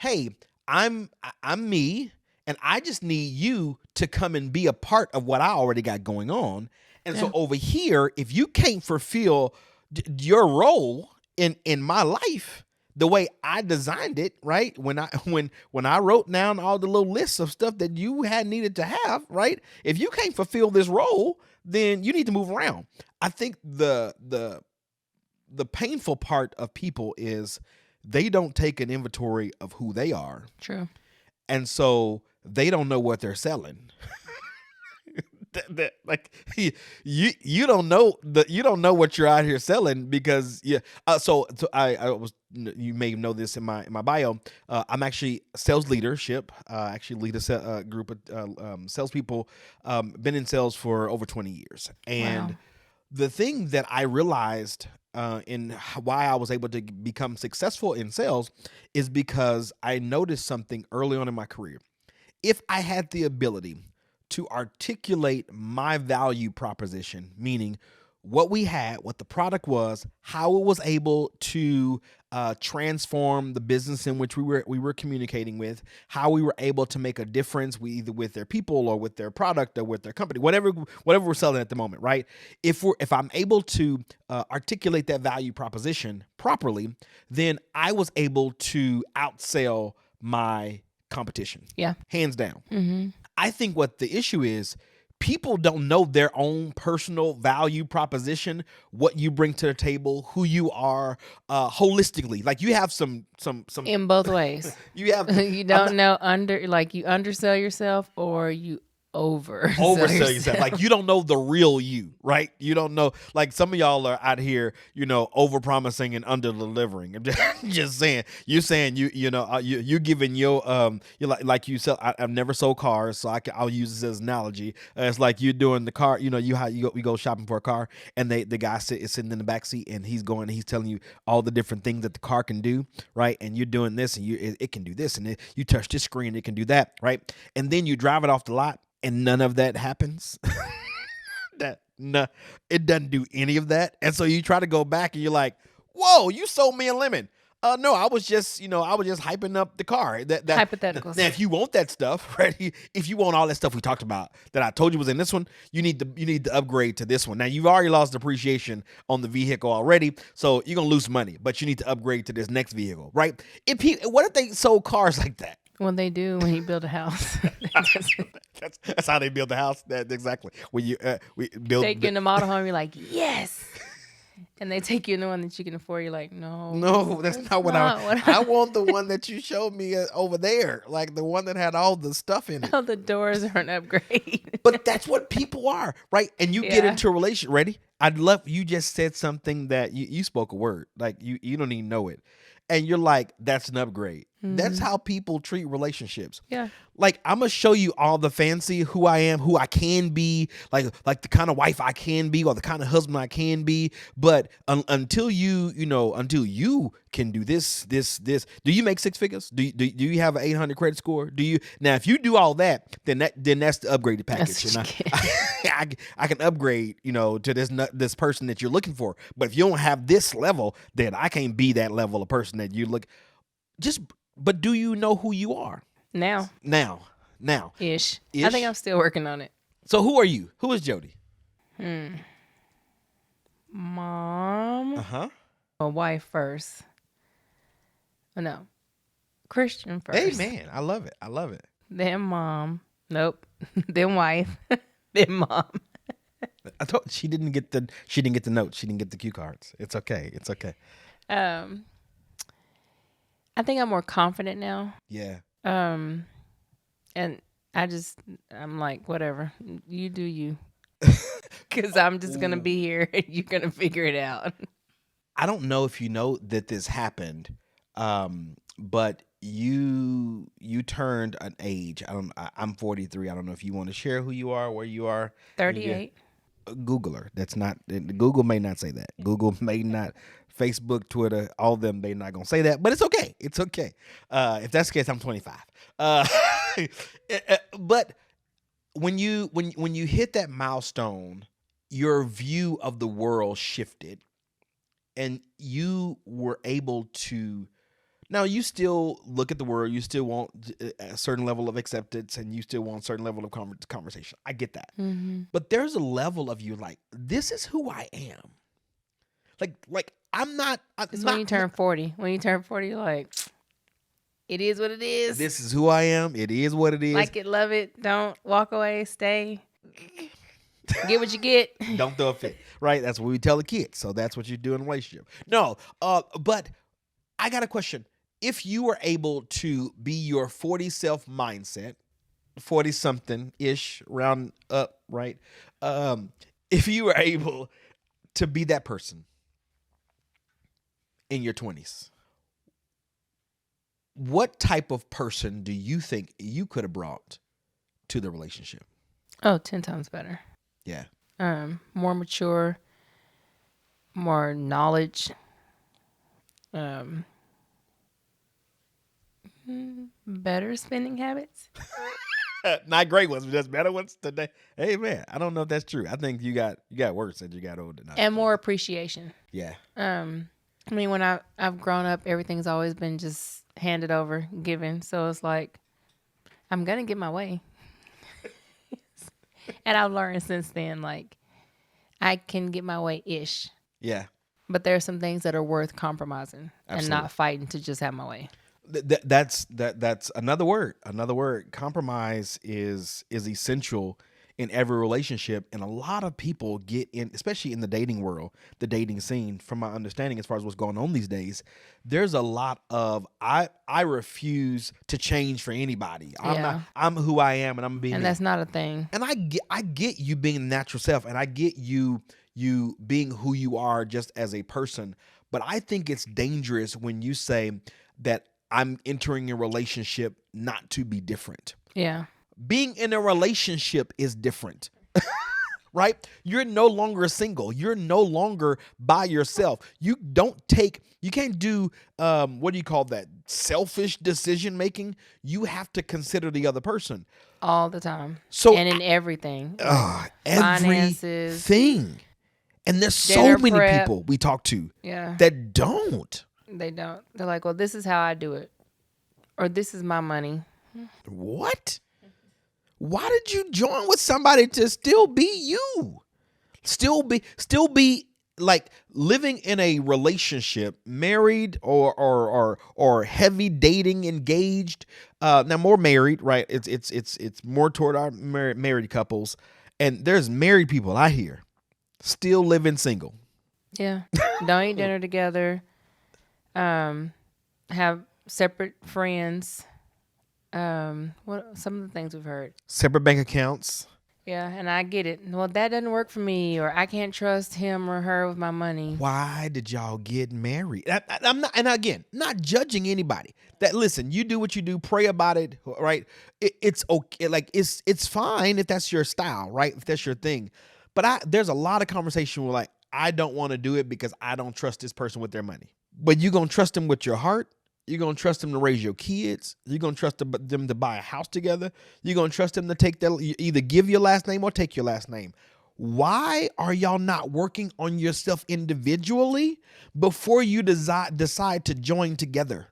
hey, I'm me, and I just need you to come and be a part of what I already got going on. And so Yeah. over here, if you can't fulfill your role in my life the way I designed it, right? When I wrote down all the little lists of stuff that you had needed to have, right? If you can't fulfill this role, then you need to move around. I think the painful part of people is they don't take an inventory of who they are, True. and so they don't know what they're selling. Like you don't know you don't know what you're out here selling because yeah. So I was, you may know this in my bio. I'm actually sales leadership. Actually lead a group of salespeople. Been in sales for over 20 years, Wow. and the thing that I realized in why I was able to become successful in sales is because I noticed something early on in my career. If I had the ability to articulate my value proposition, meaning what we had, what the product was, how it was able to transform the business in which we were communicating with, how we were able to make a difference either with their people or with their product or with their company, whatever we're selling at the moment, right? If I'm able to articulate that value proposition properly, then I was able to outsell my competition, Yeah. hands down. Mm-hmm. I think what the issue is, people don't know their own personal value proposition, what you bring to the table, who you are, holistically. Like you have some In both ways. you have You I'm don't not know like you undersell yourself or you oversell oversell yourself. Like you don't know the real you, right? You don't know. Like some of y'all are out here, over promising and under delivering. I'm just saying. You saying you giving your you like you sell. I've never sold cars, so I'll use this as an analogy. It's like you're doing the car. We go shopping for a car, and the guy is sitting in the back seat, and he's telling you all the different things that the car can do, right? And you're doing this, and it can do this, and you touch this screen, it can do that, right? And then you drive it off the lot and none of that happens. No, it doesn't do any of that. And so you try to go back and you're like, whoa, you sold me a lemon. No, I was just hyping up the car. Hypotheticals. Now, if you want that stuff, right? If you want all that stuff we talked about that I told you was in this one, you need to upgrade to this one. Now you've already lost depreciation on the vehicle already, so you're gonna lose money. But you need to upgrade to this next vehicle, right? What if they sold cars like that? Well, they do when you build a house. That's how they build the house. That exactly. When you we build Take you in the model home, you're like, yes. And they take you in the one that you can afford. You're like, no. No, that's not what I want. The one that you showed me over there, like the one that had all the stuff in it. Oh, the doors are an upgrade. But that's what people are, right? And you get Yeah. into a relationship. Ready? I'd love you just said something that you spoke a word, like you don't even know it, and you're like, that's an upgrade. That's how people treat relationships. Yeah. Like I'm gonna show you all the fancy who I am, who I can be, like the kind of wife I can be, or the kind of husband I can be. But until you can do this. Do you make six figures? Do you have an 800 credit score? Do you now? If you do all that, then that's the upgraded package, and I can upgrade, to this person that you're looking for. But if you don't have this level, then I can't be that level of person that you look. But do you know who you are? Now. Ish. I think I'm still working on it. So who are you? Who is Jody? Mom. Uh-huh. A wife first. Oh, no. Christian first. Amen. I love it. Then mom. Nope. Then wife. Then mom. I told she didn't get the notes. She didn't get the cue cards. It's okay. I think I'm more confident now. Yeah. And I'm like, whatever, you do you. Because I'm just going to be here and you're going to figure it out. I don't know if you know that this happened, but you turned an age. I'm 43. I don't know if you want to share who you are, where you are. 38. Googler. That's not, Google may not say that. Google may not, Facebook, Twitter, all of them, they're not going to say that, but it's okay. It's okay. If that's the case, I'm 25. But when you hit that milestone, your view of the world shifted and you were able to Now, you still look at the world, you still want a certain level of acceptance, and you still want a certain level of conversation. I get that. Mm-hmm. But there's a level of you like, this is who I am. Like I'm not. It's when you turn 40. When you turn 40, you're like, it is what it is. This is who I am. It is what it is. Like it, love it. Don't walk away. Stay. Get what you get. Don't throw a fit. Right? That's what we tell the kids. So that's what you do in a relationship. No, but I got a question. If you were able to be your 40 self mindset, 40 something ish, round up, right? If you were able to be that person in your 20s, what type of person do you think you could have brought to the relationship? Oh, 10 times better. Yeah. More mature, more knowledge, better spending habits. Not great ones, but just better ones today. Hey man, I don't know if that's true. I think you got worse as you got older. And more appreciation. Yeah. I mean, when I've grown up, everything's always been just handed over, given. So it's like, I'm gonna get my way. And I've learned since then, like, I can get my way ish. Yeah. But there are some things that are worth compromising. Absolutely. And not fighting to just have my way. That's another word. Another word. Compromise is essential in every relationship, and a lot of people get in, especially in the dating world, the dating scene. From my understanding, as far as what's going on these days, there's a lot of I refuse to change for anybody. I'm who I am, and I'm being. And that's not a thing. And I get you being the natural self, and I get you being who you are just as a person. But I think it's dangerous when you say that I'm entering a relationship not to be different. Yeah. Being in a relationship is different, right? You're no longer single. You're no longer by yourself. You can't do, what do you call that? Selfish decision making. You have to consider the other person. All the time. So, and in everything. Finances. Everything. And there's so many people we talk to that don't. They don't. They're like, well, this is how I do it. Or this is my money. What? Why did you join with somebody to still be you? Still be like living in a relationship, married or heavy dating, engaged. Now more married, right? It's more toward our married couples, and there's married people I hear still living single. Yeah, don't eat dinner together. Have separate friends. What some of the things we've heard? Separate bank accounts. Yeah, and I get it. Well, that doesn't work for me, or I can't trust him or her with my money. Why did y'all get married? I'm not, and again, not judging anybody. That listen, you do what you do, pray about it, right? It's okay, like it's fine if that's your style, right? If that's your thing. But there's a lot of conversation where like I don't want to do it because I don't trust this person with their money. But you gonna trust them with your heart. You're going to trust them to raise your kids. You're going to trust them to buy a house together. You're going to trust them to take either give your last name or take your last name. Why are y'all not working on yourself individually before you decide to join together?